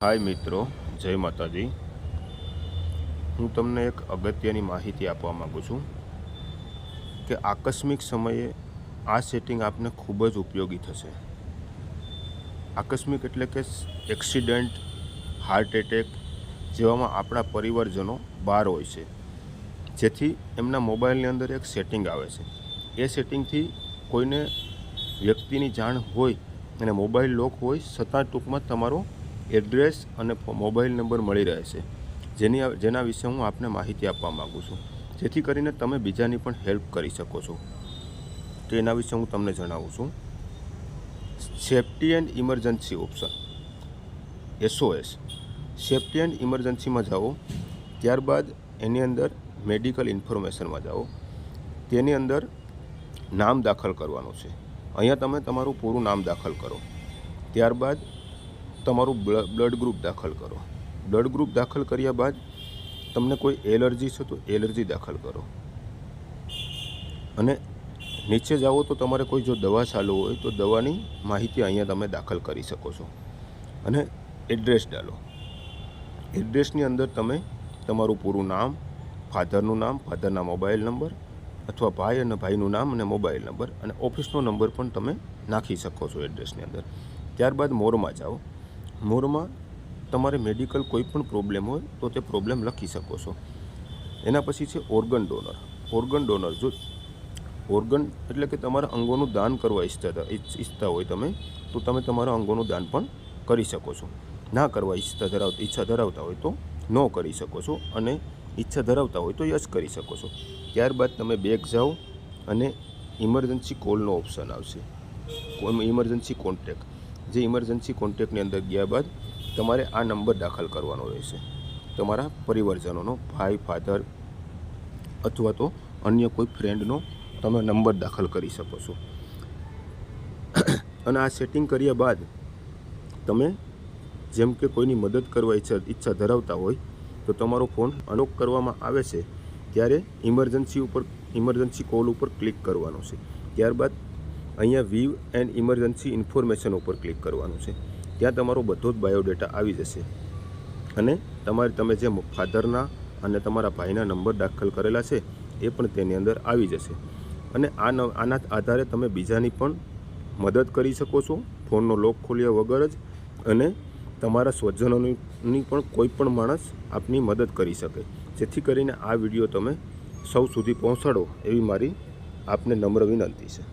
हाय मित्रों, जय माताजी। हूँ तमने एक अगत्यनी माहिती आपवा मागुं छूं कि आकस्मिक समये आ सेटिंग आपने खूब ज उपयोगी थशे। आकस्मिक एटले के एक्सिडेंट, हार्ट एटेक जेवामां आपणा परिवारजनो बहार होय छे, जेथी एमना मोबाइलनी अंदर एक सेटिंग आवे छे। ए सेटिंगथी कोईने व्यक्तिनी जाण होय अने मोबाइल लॉक होय छतां टूंकमां तमारो एड्रेस अने मोबाइल नंबर मळी रहे छे, जेना विषे हूँ आपने माहिती आपवा मागुं छूं, जेथी करीने तमे बीजानी पण हेल्प करी शको छो। तो एना विषे हूँ तमने जणावुं छूं। Safety and emergency option SOS safety and emergency में जाओ, त्यारबाद एनी अंदर मेडिकल इन्फॉर्मेशन में जाओ, तेनी अंदर नाम दाखल करवानुं छे। अहींया तमे तमारुं पूरुं नाम दाखल करो, त्यारबाद तमारुं ब्लड ग्रुप दाखल करो। ब्लड ग्रुप दाखल कर्या बाद तमने कोई एलर्जी छे तो एलर्जी दाखल करो अने नीचे जाओ तो तमारे कोई जो दवा चालू होय तो दवानी माहिती अहींया तमे दाखल करी शको छो अने एड्रेस डालो। एड्रेसनी अंदर तमे तमारुं पूरुं नाम, फाधरनुं नाम, फाधरना मोबाइल नंबर अथवा भाई अने भाईनुं नाम अने मोबाइल नंबर अने ऑफिसनो नंबर पण तमे नाखी शको छो एड्रेसनी अंदर। त्यारबाद मोरमां जाओ। मोरमां तमारे मेडिकल कोईपण प्रॉब्लम होय तो ते प्रॉब्लम लखी शको छो। एना पछी छे ऑर्गन डोनर। ऑर्गन डोनर जो ऑर्गन एटले के तमारा अंगोनुं दान करवा ઈચ્છતા હોય તમે તો તમે તમારા અંગોનું દાન પણ કરી શકો છો। ના કરવા ઈચ્છા ધરાવતા હોય તો નો કરી શકો છો અને ઈચ્છા ધરાવતા હોય તો યસ કરી શકો છો। ત્યારબાદ તમે બેક જાઓ અને ઇમરજન્સી કોલનો ઓપ્શન આવશે, ઇમરજન્સી કોન્ટેક્ટ। જે ઇમરજન્સી કોન્ટેક્ટની અંદર ગયા બાદ તમારે આ નંબર દાખલ કરવાનો રહેશે, તમારા પરિવારજનોનો, ભાઈ, ફાધર અથવા તો અન્ય કોઈ ફ્રેન્ડનો તમે નંબર દાખલ કરી શકો છો। અને આ સેટિંગ કર્યા બાદ તમે જેમ કે કોઈની મદદ કરવા ઈચ્છા ધરાવતા હોય તો તમારો ફોન અનલોક કરવામાં આવે છે ત્યારે ઇમરજન્સી કોલ ઉપર ક્લિક કરવાનું છે। ત્યારબાદ અહીંયા વ્યૂ એન્ડ ઇમરજન્સી ઇન્ફોર્મેશન ઉપર ક્લિક કરવાનું છે। ત્યાં તમારો બધો જ બાયોડેટા આવી જશે અને તમે જે ફાધરના અને તમારા ભાઈના નંબર દાખલ કરેલા છે એ પણ તેની અંદર આવી જશે અને આના આધારે તમે બીજાની પણ મદદ કરી શકો છો ફોનનો લોક ખોલ્યા વગર જ, અને તમારા સ્વજનોની પણ કોઈ પણ માણસ આપની મદદ કરી શકે। જેથી કરીને આ વિડીયો તમે સૌ સુધી પહોંચાડો એવી મારી આપને નમ્ર વિનંતી છે।